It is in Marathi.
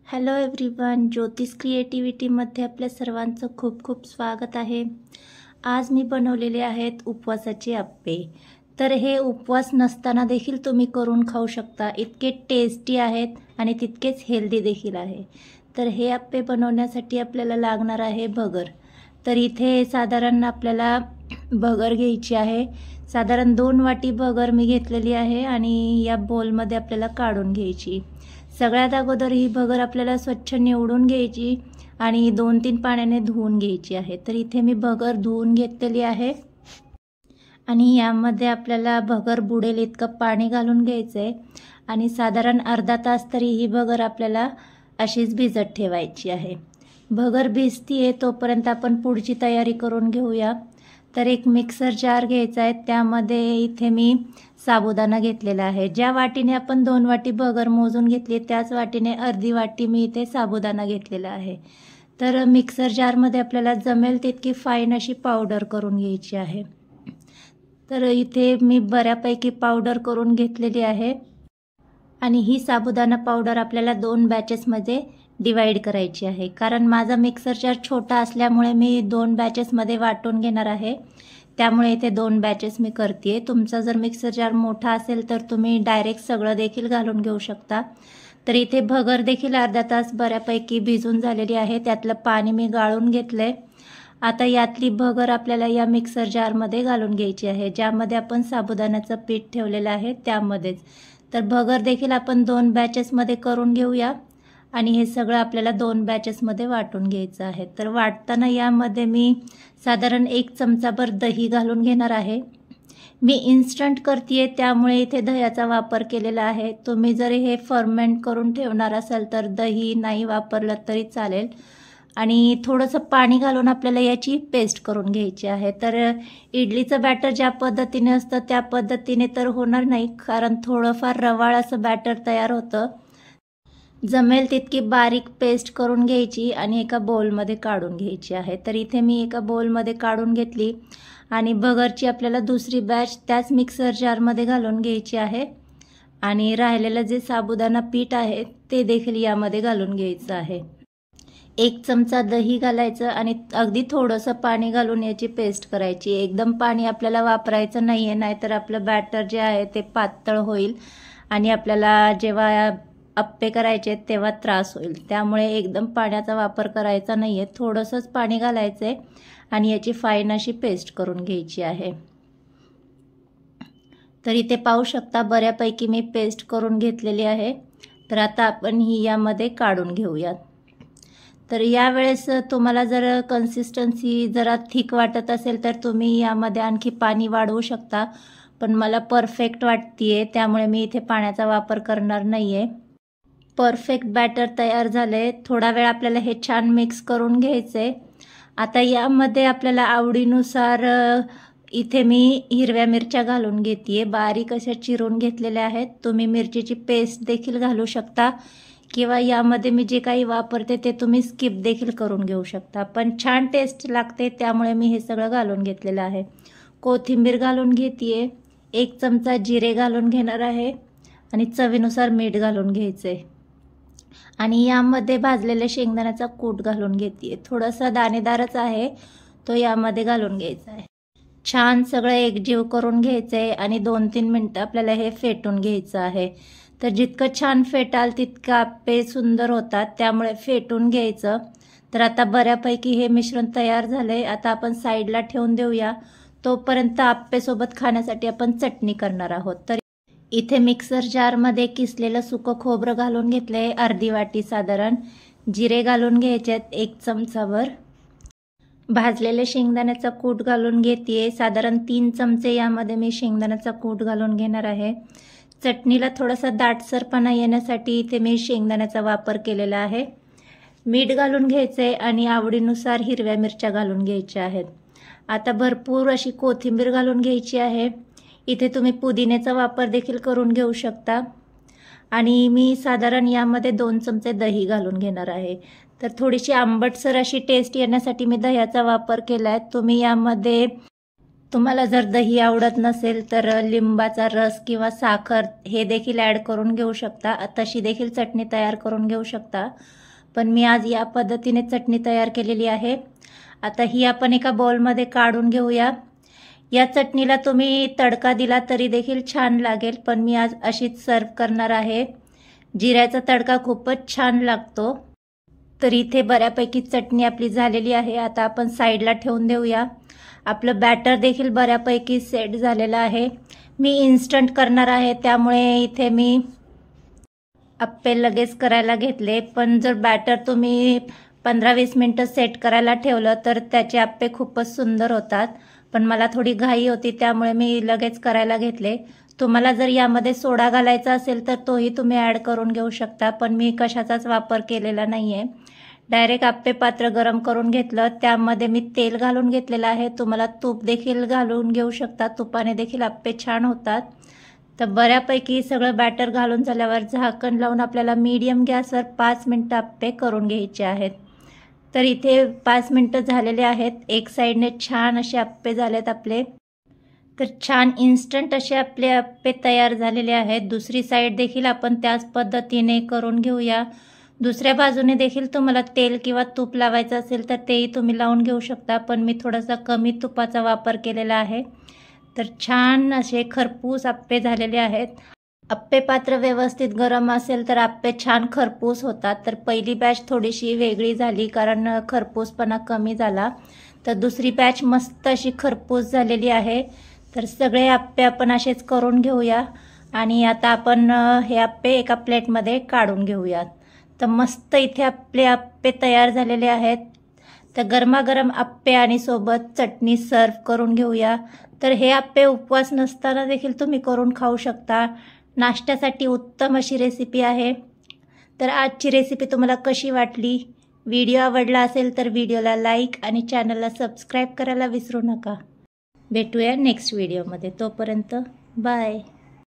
हॅलो एव्हरीवन, ज्योतिष क्रिएटिव्हिटीमध्ये आपल्या सर्वांचं खूप खूप स्वागत आहे। आज मी बनवलेले आहेत उपवासाचे अप्पे। तर हे उपवास नसताना देखील तुम्ही करून खाऊ शकता। इतके टेस्टी आहेत आणि तितकेच हेल्दी देखील आहे। तर हे अप्पे बनवण्यासाठी आपल्याला लागणार आहे भगर। तर इथे साधारण आपल्याला भगर घ्यायची आहे। साधारण 2 वाटी भगर मी घेतलेली आहे आणि या बोलमध्ये आपल्याला काढून घ्यायची। सगळ्यात अगोदर ही भगर आपल्याला स्वच्छ निवडून घ्यायची आणि 2-3 पाण्याने धुवून घ्यायची आहे। तर इथे मी भगर धुवून घेतलेली आहे आणि यामध्ये आपल्याला भगर बुडेल इतकं पाणी घालून घ्यायचं आहे आणि साधारण अर्धा तास तरी ही भगर आपल्याला अशीच भिजत ठेवायची आहे। भगर भिजतीये तोपर्यंत आपण पुढची तयारी करून घेऊया। तर एक मिक्सर जार घ्यायचा आहे, त्यामध्ये इथे मी साबुदाणा घेतलेला आहे। ज्या वाटीने आपण 2 वाटी भगर मोजून घेतली त्याच वाटीने अर्धी वाटी मी इथे साबुदाणा घेतलेला आहे। तर मिक्सर जारमध्ये आपल्याला जमेल तितकी फाईन अशी पावडर करून घ्यायची आहे। तर इथे मी बऱ्यापैकी पावडर करून घेतलेली आहे आणि ही साबुदाणा पावडर आपल्याला 2 बॅचेसमध्ये डिवाइड करायची आहे। कारण माझा मिक्सर जार छोटा असल्यामुळे मी 2 बॅचेसमध्ये वाटून घेणार आहे, त्यामुळे इथे 2 बॅचेस मी करते। तुमचा जर मिक्सर जार मोठा असेल तर तुम्ही डायरेक्ट सगळं देखील घालून घेऊ शकता। तर इथे भगर देखील अर्धा तास बऱ्यापैकी भिजून झालेली आहे, त्यातलं पाणी मी गाळून घेतलंय। आता यातली भगर आपल्याला या मिक्सर जारमध्ये घालून घ्यायची आहे, ज्यामध्ये आपण साबुदाण्याचं पीठ ठेवलेलं आहे त्यामध्येच। तर भगर देखील आपण 2 बॅचेसमध्ये करून घेऊया आणि हे सगळं आपल्याला 2 बॅचेसमध्ये वाटून घ्यायचं आहे। तर वाटताना यामध्ये मी साधारण 1 चमचाभर दही घालून घेणार आहे। मी इन्स्टंट करते त्यामुळे इथे दह्याचा वापर केलेला आहे। तुम्ही जर हे फर्मेंट करून ठेवणार असाल तर दही नाही वापरलं तरी चालेल। आणि थोडंसं पाणी घालून आपल्याला याची पेस्ट करून घ्यायची आहे। तर इडलीचं बॅटर ज्या पद्धतीने असतं त्या पद्धतीने तर होणार नाही, कारण थोडंफार रवाळ असं बॅटर तयार होतं। जमेल तितकी बारीक पेस्ट करून घ्यायची आणि एका बोलमध्ये काढून घ्यायची आहे। तर इथे मी एका बोलमध्ये काढून घेतली आणि भगरची आपल्याला दुसरी बॅच त्याच मिक्सर जारमध्ये घालून घ्यायची आहे आणि राहिलेलं जे साबुदाणा पीठ आहे ते देखील यामध्ये घालून घ्यायचं आहे। 1 चमचा दही घालायचं आणि अगदी थोडंसं पाणी घालून याची पेस्ट करायची। एकदम पाणी आपल्याला वापरायचं नाही आहे, नाहीतर आपलं बॅटर जे आहे ते पातळ होईल आणि आपल्याला जेव्हा अप्पे करायचे तेव्हा त्रास होईल। त्यामुळे एकदम पाण्याचा वापर करायचा नाही आहे, थोडंसंच पाणी घालायचं आहे आणि याची फाईन अशी पेस्ट करून घ्यायची आहे। तर इथे पाहू शकता बऱ्यापैकी मी पेस्ट करून घेतलेली आहे। तर आता आपण ही यामध्ये काढून घेऊयात। तर यावेळेस तुम्हाला जर कन्सिस्टन्सी जरा थिक वाटत असेल तर तुम्ही यामध्ये आणखी पाणी वाढवू शकता, पण मला परफेक्ट वाटते त्यामुळे मी इथे पाण्याचा वापर करणार नाही आहे। परफेक्ट बॅटर तयार झाले। थोडा वेळ आपल्याला हे छान मिक्स करून घ्यायचे। आता यामध्ये आपल्याला आवडीनुसार इथे मी हिरव्या मिरच्या घालून घेते, बारीक अशा चिरून घेतलेल्या आहेत। तुम्ही मिरचीची पेस्ट देखील घालू शकता किंवा यामध्ये मी जे काही वापरते ते तुम्ही स्किप देखील करून घेऊ शकता, पण छान टेस्ट लागते त्यामुळे मी हे सगळं घालून घेतलेलं आहे। कोथिंबीर घालून घेते, 1 चमचा जिरे घालून घेणार आहे आणि चवीनुसार मीठ घालून घ्यायचे आणि यामध्ये भाजलेले शेंगदाण्याचा कूट घालून घेते। थोडासा दाणेदारच आहे तो यामध्ये घालून घ्यायचा आहे। छान सगळं एकजीव करून घ्यायचं आहे आणि 2-3 मिनिटं आपल्याला हे फेटून घ्यायचं आहे। तर जितकं छान फेटाल तितकं अप्पे सुंदर होतात, त्यामुळे फेटून घ्यायचं। तर आता बऱ्यापैकी हे मिश्रण तयार झालंय, आता आपण साईडला ठेवून देऊया। तोपर्यंत अप्पेसोबत खाण्यासाठी आपण चटणी करणार आहोत। तर इथे मिक्सर जारमध्ये किसलेलं सुकं खोबरं घालून घेतलंय अर्धी वाटी साधारण, जिरे घालून घ्यायचेत 1 चमचाभर, भाजलेले शेंगदाण्याचा कूट घालून घेते, साधारण 3 चमचे यामध्ये मी शेंगदाण्याचा कूट घालून घेणार आहे। चटणीला थोडासा दाटसरपणा येण्यासाठी इथे मी शेंगदाण्याचा वापर केलेला आहे। मीठ घालून घ्यायचे आणि आवडीनुसार हिरव्या मिरच्या घालून घ्यायच्या आहेत। आता भरपूर अशी कोथिंबीर घालून घ्यायची आहे। इथे तुम्ही पुदिन्याचा वापर देखील करून घेऊ शकता आणि मी साधारण यामध्ये 2 चमचे दही घालून घेणार आहे। तर थोडीशी आंबटसर अशी टेस्ट येण्यासाठी मी दह्याचा वापर केला आहे। तुम्ही यामध्ये तुम्हाला जर दही आवडत नसेल तर लिंबाचा रस किंवा साखर हे देखील ॲड करून घेऊ शकता, तशी देखील चटणी तयार करून घेऊ शकता. पण मी आज या पद्धतीने चटणी तयार केलेली आहे. आता ही आपण एका बाउलमध्ये काढून घेऊया. या चटणीला तुम्ही तडका दिला तरी देखील छान लागेल, पण मी आज अशीच सर्व करणार आहे. जिऱ्याचा तडका खूपच छान लागतो. तर इथे बऱ्यापैकी चटणी आपली झालेली आहे. आता आपण साईडला ठेवून देऊया. आपलं बॅटर देखील बऱ्यापैकी सेट झालेलं आहे. मी इन्स्टंट करणार आहे, त्यामुळे इथे मी अप्पे लगेच करायला घेतले. पण जर बॅटर तुम्ही 15-20 मिनटं सेट करायला ठेवलं तर त्याचे अप्पे खूपच सुंदर होतात. पण मला थोडी घाई होती, त्यामुळे मी लगेच करायला घेतले. तुम्हाला जर यामध्ये सोडा घालायचा असेल तर तोही तुम्ही ॲड करून घेऊ शकता, पण मी कशाचाच वापर केलेला नाही आहे. डायरेक्ट अप्पे पात्र गरम करून घेतलं, त्यामध्ये मी तेल घालून घेतलेलं आहे. तुम्हाला तूप देखील घालून घेऊ शकता, तुपाने देखील अप्पे छान होतात. तर बऱ्यापैकी सगळं बॅटर घालून झाल्यावर झाकण लावून आपल्याला मीडियम गॅसवर 5 मिनटं अप्पे करून घ्यायचे आहेत. तर इथे 5 मिनटं झालेले आहेत. एक साईडने छान असे अप्पे झालेत आपले. तर छान इन्स्टंट असे आपले अप्पे तयार झालेले आहेत. दुसरी साईड देखील आपण त्याच पद्धतीने करून घेऊया. दुसऱ्या बाजूने देखील तुम्हाला तेल किंवा तूप लावायचं असेल तर तेही तुम्ही लावून घेऊ शकता, पण मी थोडासा कमी तुपाचा वापर केलेला आहे. तर छान असे खरपूस अप्पे झालेले आहेत. अप्पे पात्र व्यवस्थित गरम असेल तर अप्पे छान खरपूस होतात. तर पहिली बॅच थोडीशी वेगळी झाली कारण खरपूसपणा कमी झाला. तर दुसरी बॅच मस्त अशी खरपूस झालेली आहे. तर सगळे अप्पे आपण असेच करून घेऊया आणि आता आपण हे अप्पे एका प्लेटमध्ये काढून घेऊयात. तर मस्त इथे आपले अप्पे तयार झालेले आहेत. तर गरमागरम अप्पे आणि सोबत चटणी सर्व करून घेऊया. तर हे अप्पे उपवास नसताना देखील तुम्ही करून खाऊ शकता. नाश्त्यासाठी उत्तम अशी रेसिपी आहे. तर आजची रेसिपी तुम्हाला कशी वाटली? व्हिडिओ आवडला असेल तर व्हिडिओला लाईक आणि चॅनलला सबस्क्राईब करायला विसरू नका. भेटूया नेक्स्ट व्हिडिओमध्ये. तोपर्यंत बाय.